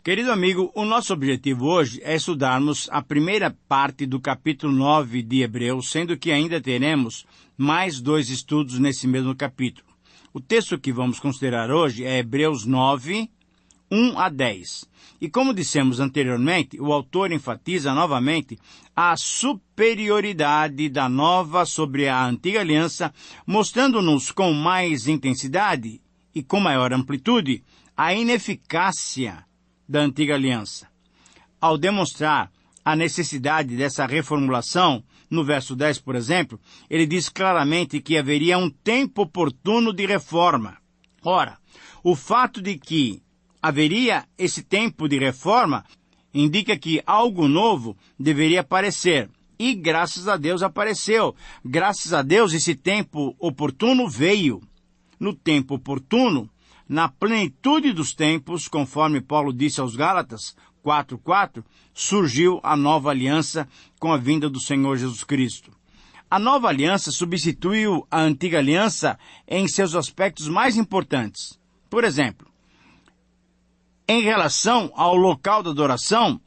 Querido amigo, o nosso objetivo hoje é estudarmos a primeira parte do capítulo 9 de Hebreus, sendo que ainda teremos mais 2 estudos nesse mesmo capítulo. O texto que vamos considerar hoje é Hebreus 9, 1 a 10. E como dissemos anteriormente, o autor enfatiza novamente a superioridade da nova sobre a antiga aliança, mostrando-nos com mais intensidade e com maior amplitude a ineficácia da antiga aliança. Ao demonstrar a necessidade dessa reformulação, no verso 10, por exemplo, ele diz claramente que haveria um tempo oportuno de reforma. Ora, o fato de que haveria esse tempo de reforma indica que algo novo deveria aparecer. E graças a Deus apareceu. Graças a Deus esse tempo oportuno veio. No tempo oportuno, na plenitude dos tempos, conforme Paulo disse aos Gálatas 4:4, surgiu a nova aliança com a vinda do Senhor Jesus Cristo. A nova aliança substituiu a antiga aliança em seus aspectos mais importantes. Por exemplo, em relação ao local da adoração,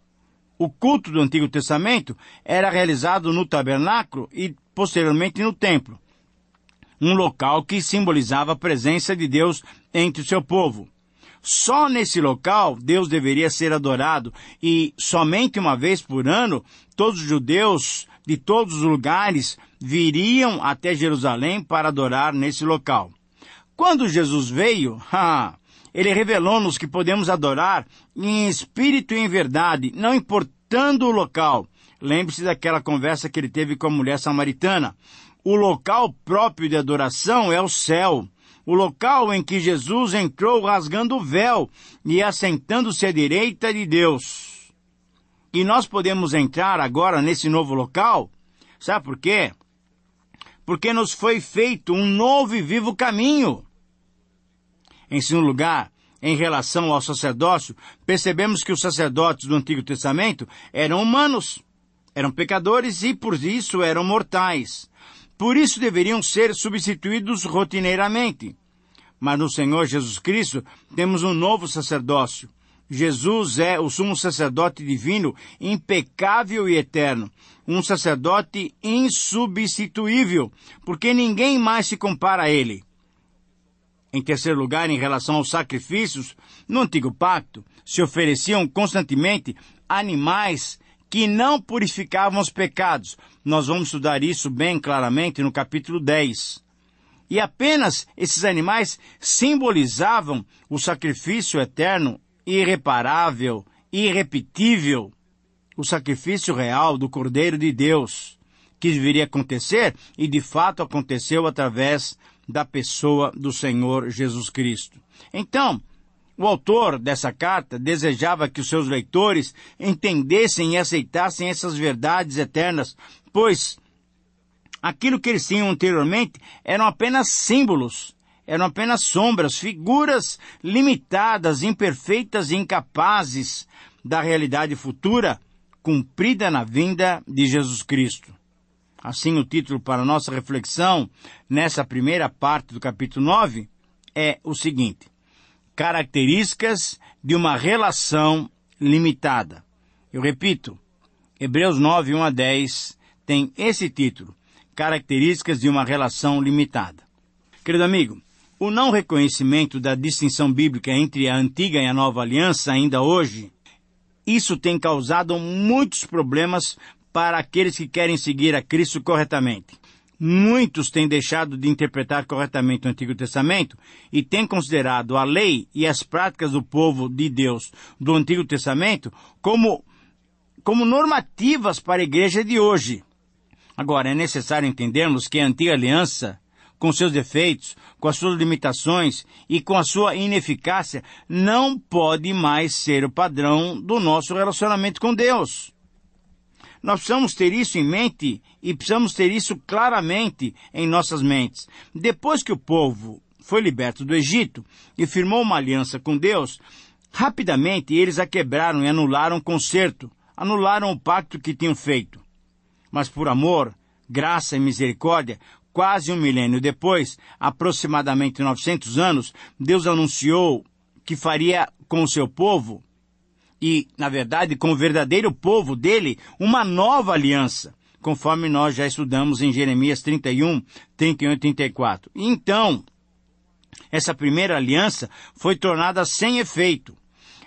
o culto do Antigo Testamento era realizado no tabernáculo e posteriormente no templo, um local que simbolizava a presença de Deus entre o seu povo. Só nesse local Deus deveria ser adorado e somente uma vez por ano todos os judeus de todos os lugares viriam até Jerusalém para adorar nesse local. Quando Jesus veio, ele revelou-nos que podemos adorar em espírito e em verdade, não importando o local. Lembre-se daquela conversa que ele teve com a mulher samaritana. O local próprio de adoração é o céu, o local em que Jesus entrou rasgando o véu e assentando-se à direita de Deus. E nós podemos entrar agora nesse novo local, sabe por quê? Porque nos foi feito um novo e vivo caminho. Em segundo lugar, em relação ao sacerdócio, percebemos que os sacerdotes do Antigo Testamento eram humanos, eram pecadores e por isso eram mortais. Por isso deveriam ser substituídos rotineiramente. Mas no Senhor Jesus Cristo temos um novo sacerdócio. Jesus é o sumo sacerdote divino, impecável e eterno. Um sacerdote insubstituível, porque ninguém mais se compara a ele. Em terceiro lugar, em relação aos sacrifícios, no Antigo Pacto se ofereciam constantemente animais que não purificavam os pecados. Nós vamos estudar isso bem claramente no capítulo 10. E apenas esses animais simbolizavam o sacrifício eterno, irreparável, irrepetível, o sacrifício real do Cordeiro de Deus, que deveria acontecer e de fato aconteceu através da pessoa do Senhor Jesus Cristo. Então, o autor dessa carta desejava que os seus leitores entendessem e aceitassem essas verdades eternas, pois aquilo que eles tinham anteriormente eram apenas símbolos, eram apenas sombras, figuras limitadas, imperfeitas e incapazes da realidade futura, cumprida na vinda de Jesus Cristo. Assim, o título para a nossa reflexão nessa primeira parte do capítulo 9 é o seguinte: características de uma relação limitada. Eu repito, Hebreus 9, 1 a 10 tem esse título, características de uma relação limitada. Querido amigo, o não reconhecimento da distinção bíblica entre a antiga e a nova aliança ainda hoje, isso tem causado muitos problemas para aqueles que querem seguir a Cristo corretamente. Muitos têm deixado de interpretar corretamente o Antigo Testamento e têm considerado a lei e as práticas do povo de Deus do Antigo Testamento como normativas para a igreja de hoje. Agora, é necessário entendermos que a antiga aliança, com seus defeitos, com as suas limitações e com a sua ineficácia, não pode mais ser o padrão do nosso relacionamento com Deus. Nós precisamos ter isso em mente e precisamos ter isso claramente em nossas mentes. Depois que o povo foi liberto do Egito e firmou uma aliança com Deus, rapidamente eles a quebraram e anularam o concerto, anularam o pacto que tinham feito. Mas por amor, graça e misericórdia, quase 1 milênio depois, aproximadamente 900 anos, Deus anunciou que faria com o seu povo e, na verdade, com o verdadeiro povo dele, uma nova aliança, conforme nós já estudamos em Jeremias 31, 31 e 34. Então, essa primeira aliança foi tornada sem efeito.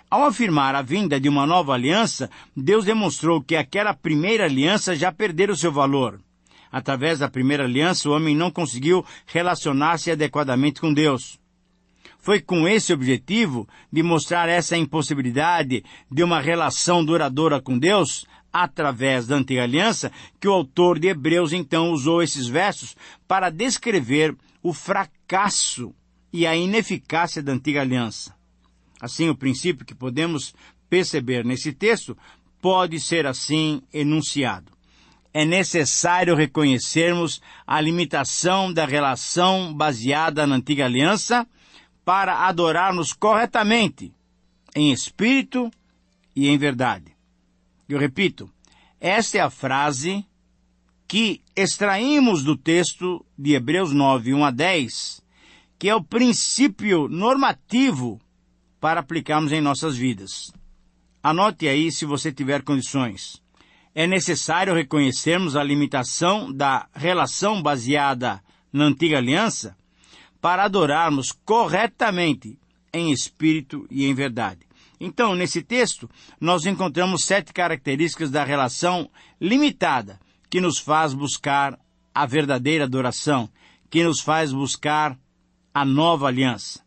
Ao afirmar a vinda de uma nova aliança, Deus demonstrou que aquela primeira aliança já perdera o seu valor. Através da primeira aliança, o homem não conseguiu relacionar-se adequadamente com Deus. Foi com esse objetivo de mostrar essa impossibilidade de uma relação duradoura com Deus, através da antiga aliança, que o autor de Hebreus então usou esses versos para descrever o fracasso e a ineficácia da antiga aliança. Assim, o princípio que podemos perceber nesse texto pode ser assim enunciado. É necessário reconhecermos a limitação da relação baseada na antiga aliança para adorarmos corretamente, em espírito e em verdade. Eu repito, esta é a frase que extraímos do texto de Hebreus 9, 1 a 10, que é o princípio normativo para aplicarmos em nossas vidas. Anote aí se você tiver condições. É necessário reconhecermos a limitação da relação baseada na antiga aliança para adorarmos corretamente em espírito e em verdade. Então, nesse texto, nós encontramos 7 características da relação limitada que nos faz buscar a verdadeira adoração, que nos faz buscar a nova aliança.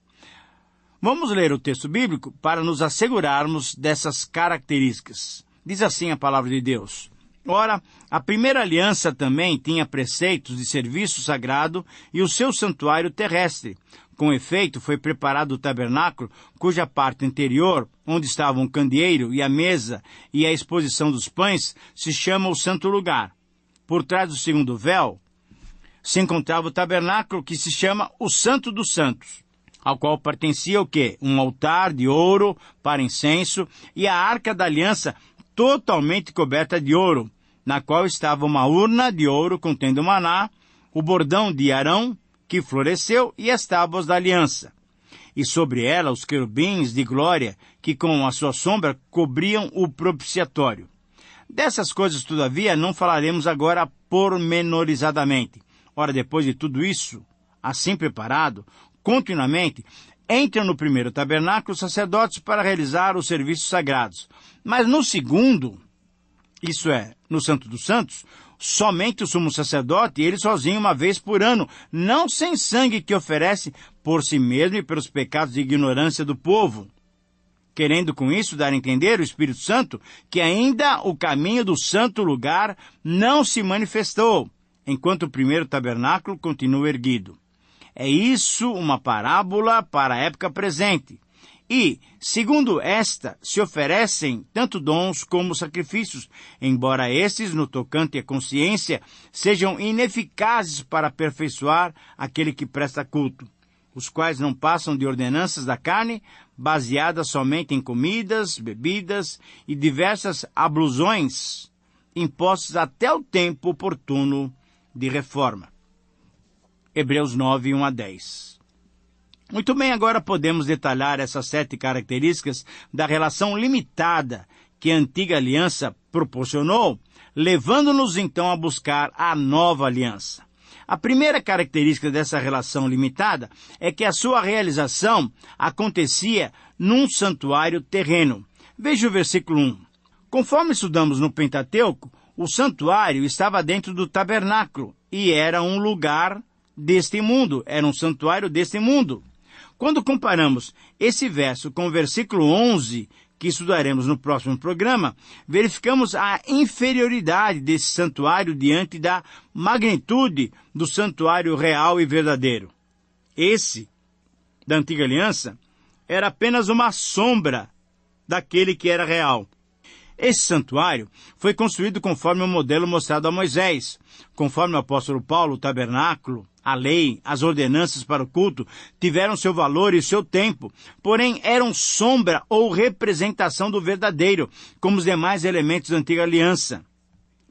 Vamos ler o texto bíblico para nos assegurarmos dessas características. Diz assim a palavra de Deus: Ora, a primeira aliança também tinha preceitos de serviço sagrado e o seu santuário terrestre. Com efeito, foi preparado o tabernáculo, cuja parte interior, onde estavam o candeeiro e a mesa e a exposição dos pães, se chama o santo lugar. Por trás do segundo véu se encontrava o tabernáculo, que se chama o Santo dos Santos, ao qual pertencia o quê? Um altar de ouro para incenso e a arca da aliança totalmente coberta de ouro, na qual estava uma urna de ouro contendo maná, o bordão de Arão, que floresceu, e as tábuas da aliança. E sobre ela os querubins de glória, que com a sua sombra cobriam o propiciatório. Dessas coisas, todavia, não falaremos agora pormenorizadamente. Ora, depois de tudo isso, assim preparado, continuamente, entram no primeiro tabernáculo os sacerdotes para realizar os serviços sagrados. Mas no segundo, isso é, no Santo dos Santos, somente o sumo sacerdote, ele sozinho uma vez por ano, não sem sangue que oferece por si mesmo e pelos pecados de ignorância do povo. Querendo com isso dar a entender o Espírito Santo que ainda o caminho do santo lugar não se manifestou, enquanto o primeiro tabernáculo continua erguido. É isso uma parábola para a época presente. E, segundo esta, se oferecem tanto dons como sacrifícios, embora estes, no tocante à consciência, sejam ineficazes para aperfeiçoar aquele que presta culto, os quais não passam de ordenanças da carne, baseadas somente em comidas, bebidas e diversas ablusões, impostas até o tempo oportuno de reforma. Hebreus 9, 1 a 10. Muito bem, agora podemos detalhar essas 7 características da relação limitada que a antiga aliança proporcionou, levando-nos então a buscar a nova aliança. A primeira característica dessa relação limitada é que a sua realização acontecia num santuário terreno. Veja o versículo 1. Conforme estudamos no Pentateuco, o santuário estava dentro do tabernáculo e era um lugar deste mundo, era um santuário deste mundo. Quando comparamos esse verso com o versículo 11, que estudaremos no próximo programa, verificamos a inferioridade desse santuário diante da magnitude do santuário real e verdadeiro. Esse, da antiga aliança, era apenas uma sombra daquele que era real. Esse santuário foi construído conforme o modelo mostrado a Moisés. Conforme o apóstolo Paulo, o tabernáculo, a lei, as ordenanças para o culto tiveram seu valor e seu tempo, porém eram sombra ou representação do verdadeiro, como os demais elementos da antiga aliança.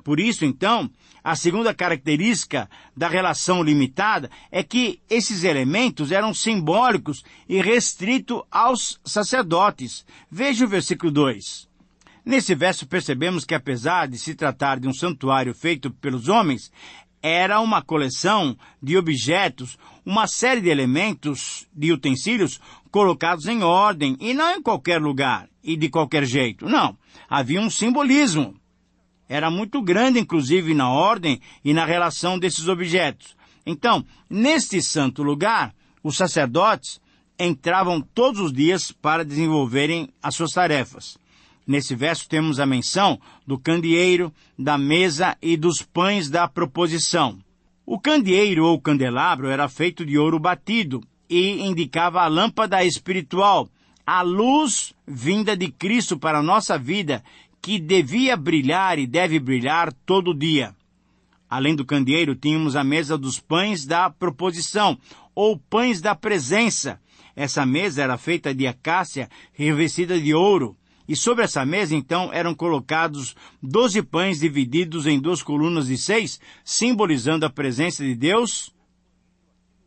Por isso, então, a segunda característica da relação limitada é que esses elementos eram simbólicos e restritos aos sacerdotes. Veja o versículo 2. Nesse verso percebemos que, apesar de se tratar de um santuário feito pelos homens, era uma coleção de objetos, uma série de elementos, de utensílios, colocados em ordem, e não em qualquer lugar e de qualquer jeito. Não, havia um simbolismo. Era muito grande, inclusive, na ordem e na relação desses objetos. Então, neste santo lugar, os sacerdotes entravam todos os dias para desenvolverem as suas tarefas. Nesse verso temos a menção do candeeiro, da mesa e dos pães da proposição. O candeeiro ou candelabro era feito de ouro batido e indicava a lâmpada espiritual, a luz vinda de Cristo para a nossa vida, que devia brilhar e deve brilhar todo dia. Além do candeeiro, tínhamos a mesa dos pães da proposição, ou pães da presença. Essa mesa era feita de acácia revestida de ouro. E sobre essa mesa, então, eram colocados 12 pães divididos em 2 colunas de 6, simbolizando a presença de Deus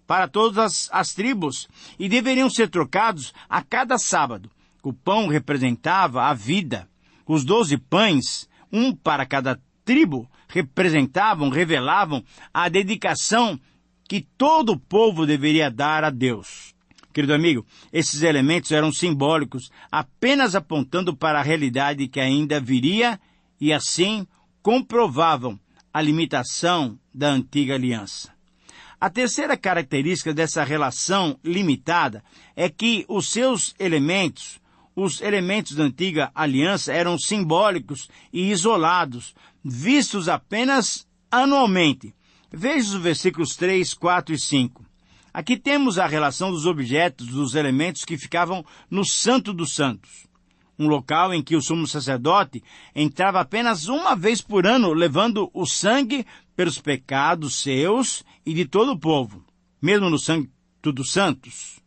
para todas as tribos, e deveriam ser trocados a cada sábado. O pão representava a vida. Os 12 pães, um para cada tribo, revelavam a dedicação que todo o povo deveria dar a Deus. Querido amigo, esses elementos eram simbólicos, apenas apontando para a realidade que ainda viria e assim comprovavam a limitação da antiga aliança. A terceira característica dessa relação limitada é que os seus elementos, os elementos da antiga aliança, eram simbólicos e isolados, vistos apenas anualmente. Veja os versículos 3, 4 e 5. Aqui temos a relação dos objetos, dos elementos que ficavam no Santo dos Santos, um local em que o sumo sacerdote entrava apenas uma vez por ano, levando o sangue pelos pecados seus e de todo o povo. Mesmo no Santo dos Santos,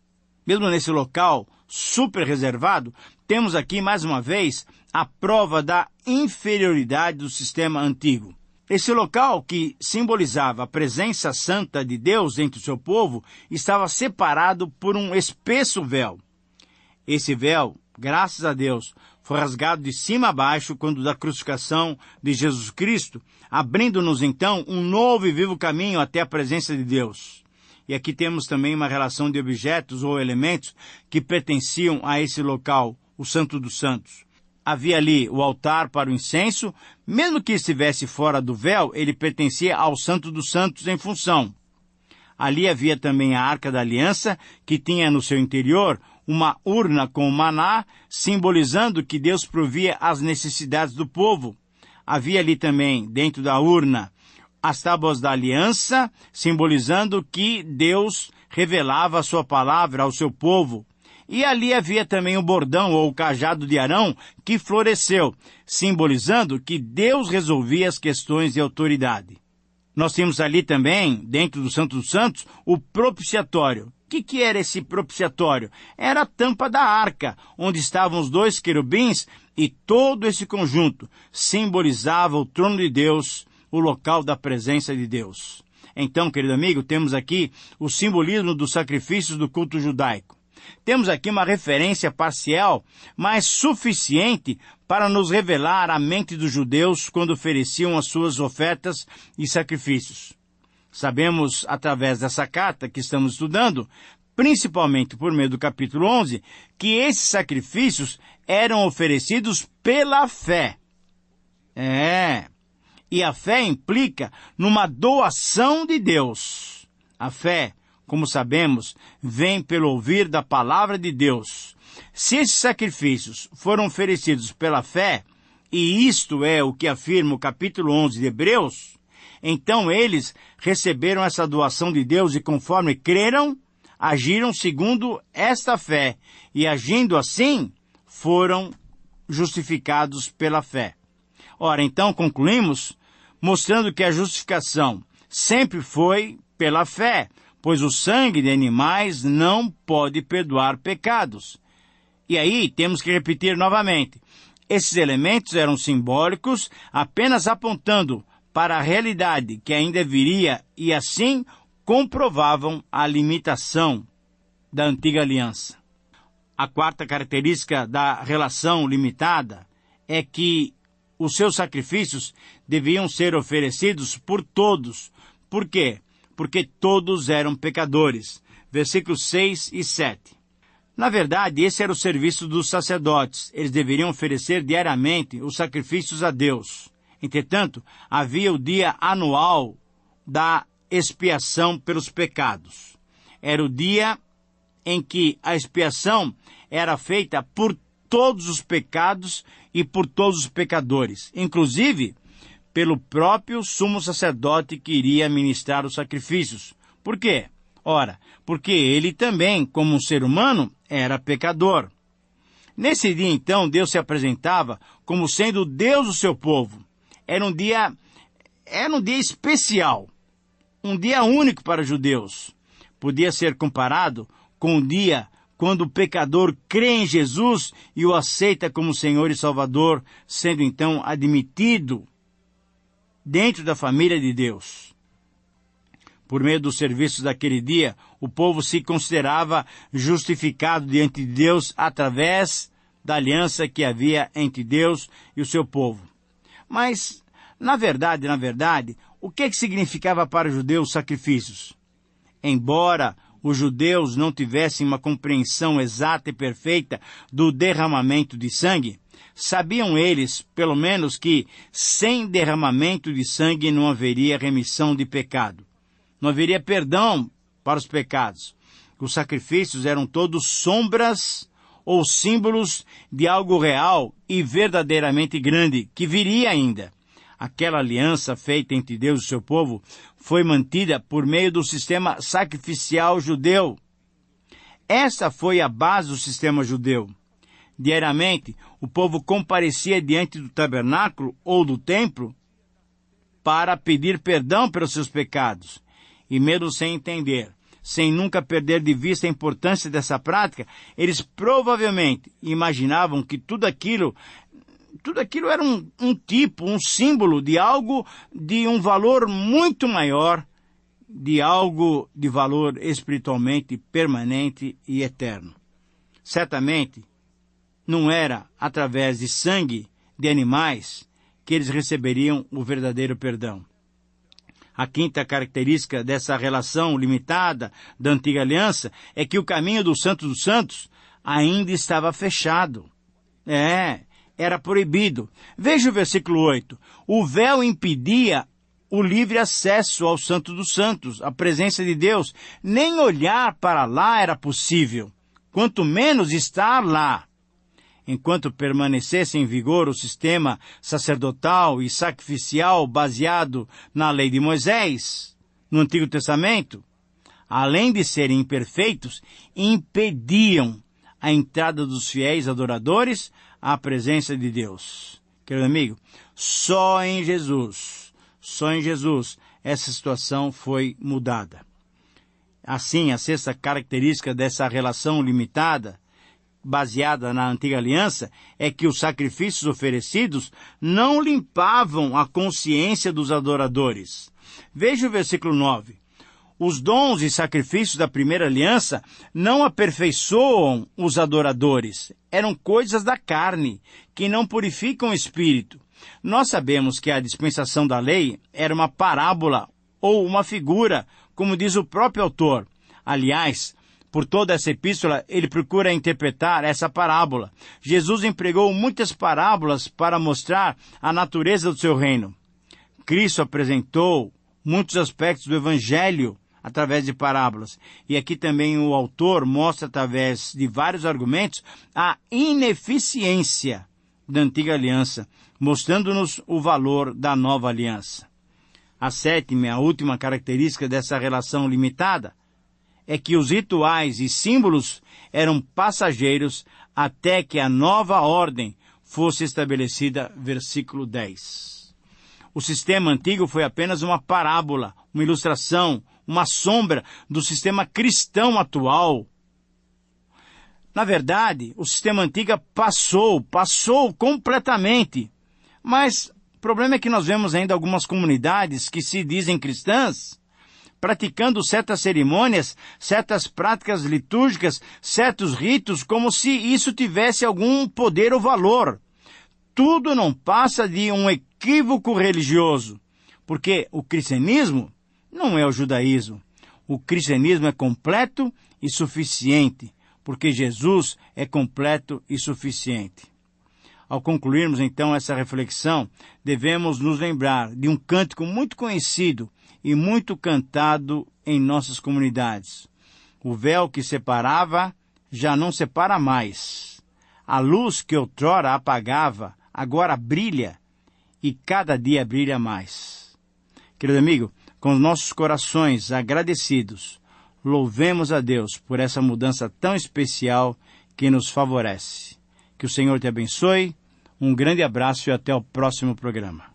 mesmo nesse local super reservado, temos aqui mais uma vez a prova da inferioridade do sistema antigo. Esse local, que simbolizava a presença santa de Deus entre o seu povo, estava separado por um espesso véu. Esse véu, graças a Deus, foi rasgado de cima a baixo quando da crucificação de Jesus Cristo, abrindo-nos então um novo e vivo caminho até a presença de Deus. E aqui temos também uma relação de objetos ou elementos que pertenciam a esse local, o Santo dos Santos. Havia ali o altar para o incenso, mesmo que estivesse fora do véu, ele pertencia ao Santo dos Santos em função. Ali havia também a Arca da Aliança, que tinha no seu interior uma urna com maná, simbolizando que Deus provia as necessidades do povo. Havia ali também, dentro da urna, as tábuas da aliança, simbolizando que Deus revelava a sua palavra ao seu povo. E ali havia também o bordão ou o cajado de Arão que floresceu, simbolizando que Deus resolvia as questões de autoridade. Nós temos ali também, dentro do Santo dos Santos, o propiciatório. O que era esse propiciatório? Era a tampa da arca, onde estavam os 2 querubins, e todo esse conjunto simbolizava o trono de Deus, o local da presença de Deus. Então, querido amigo, temos aqui o simbolismo dos sacrifícios do culto judaico. Temos aqui uma referência parcial, mas suficiente para nos revelar a mente dos judeus quando ofereciam as suas ofertas e sacrifícios. Sabemos, através dessa carta que estamos estudando, principalmente por meio do capítulo 11, que esses sacrifícios eram oferecidos pela fé. E a fé implica numa doação de Deus. A fé, como sabemos, vem pelo ouvir da palavra de Deus. Se esses sacrifícios foram oferecidos pela fé, e isto é o que afirma o capítulo 11 de Hebreus, então eles receberam essa doação de Deus e, conforme creram, agiram segundo esta fé, e agindo assim, foram justificados pela fé. Ora, então concluímos mostrando que a justificação sempre foi pela fé, pois o sangue de animais não pode perdoar pecados. E aí temos que repetir novamente. Esses elementos eram simbólicos, apenas apontando para a realidade que ainda viria e assim comprovavam a limitação da antiga aliança. A quarta característica da relação limitada é que os seus sacrifícios deviam ser oferecidos por todos. Por quê? Porque todos eram pecadores. Versículos 6 e 7. Na verdade, esse era o serviço dos sacerdotes. Eles deveriam oferecer diariamente os sacrifícios a Deus. Entretanto, havia o dia anual da expiação pelos pecados. Era o dia em que a expiação era feita por todos os pecados e por todos os pecadores, inclusive pelo próprio sumo sacerdote que iria ministrar os sacrifícios. Por quê? Ora, porque ele também, como um ser humano, era pecador. Nesse dia, então, Deus se apresentava como sendo o Deus do seu povo. Era um dia especial, um dia único para os judeus. Podia ser comparado com o dia quando o pecador crê em Jesus e o aceita como Senhor e Salvador, sendo então admitido dentro da família de Deus. Por meio dos serviços daquele dia, o povo se considerava justificado diante de Deus através da aliança que havia entre Deus e o seu povo. Mas, na verdade, o que significava para os judeus os sacrifícios? Embora os judeus não tivessem uma compreensão exata e perfeita do derramamento de sangue, sabiam eles, pelo menos, que sem derramamento de sangue não haveria remissão de pecado. Não haveria perdão para os pecados. Os sacrifícios eram todos sombras ou símbolos de algo real e verdadeiramente grande, que viria ainda. Aquela aliança feita entre Deus e seu povo foi mantida por meio do sistema sacrificial judeu. Essa foi a base do sistema judeu. Diariamente, o povo comparecia diante do tabernáculo ou do templo para pedir perdão pelos seus pecados. E mesmo sem entender, sem nunca perder de vista a importância dessa prática, eles provavelmente imaginavam que tudo aquilo era um símbolo de algo de um valor muito maior, de algo de valor espiritualmente permanente e eterno. Certamente, não era através de sangue de animais que eles receberiam o verdadeiro perdão. A quinta característica dessa relação limitada da antiga aliança é que o caminho do Santo dos Santos ainda estava fechado. Era proibido. Veja o versículo 8. O véu impedia o livre acesso ao Santo dos Santos, à presença de Deus. Nem olhar para lá era possível, quanto menos estar lá. Enquanto permanecesse em vigor o sistema sacerdotal e sacrificial baseado na lei de Moisés, no Antigo Testamento, além de serem imperfeitos, impediam a entrada dos fiéis adoradores à presença de Deus. Querido amigo, só em Jesus, essa situação foi mudada. Assim, a sexta característica dessa relação limitada, baseada na antiga aliança, é que os sacrifícios oferecidos não limpavam a consciência dos adoradores. Veja o versículo 9. Os dons e sacrifícios da primeira aliança não aperfeiçoam os adoradores. Eram coisas da carne, que não purificam o espírito. Nós sabemos que a dispensação da lei era uma parábola ou uma figura, como diz o próprio autor. Aliás, por toda essa epístola, ele procura interpretar essa parábola. Jesus empregou muitas parábolas para mostrar a natureza do seu reino. Cristo apresentou muitos aspectos do Evangelho através de parábolas. E aqui também o autor mostra, através de vários argumentos, a ineficiência da antiga aliança, mostrando-nos o valor da nova aliança. A sétima e a última característica dessa relação limitada é que os rituais e símbolos eram passageiros até que a nova ordem fosse estabelecida, versículo 10. O sistema antigo foi apenas uma parábola, uma ilustração, uma sombra do sistema cristão atual. Na verdade, o sistema antigo passou completamente. Mas o problema é que nós vemos ainda algumas comunidades que se dizem cristãs, praticando certas cerimônias, certas práticas litúrgicas, certos ritos, como se isso tivesse algum poder ou valor. Tudo não passa de um equívoco religioso, porque o cristianismo não é o judaísmo. O cristianismo é completo e suficiente, porque Jesus é completo e suficiente. Ao concluirmos então essa reflexão, devemos nos lembrar de um cântico muito conhecido e muito cantado em nossas comunidades. O véu que separava já não separa mais. A luz que outrora apagava agora brilha e cada dia brilha mais. Querido amigo, com os nossos corações agradecidos, louvemos a Deus por essa mudança tão especial que nos favorece. Que o Senhor te abençoe. Um grande abraço e até o próximo programa.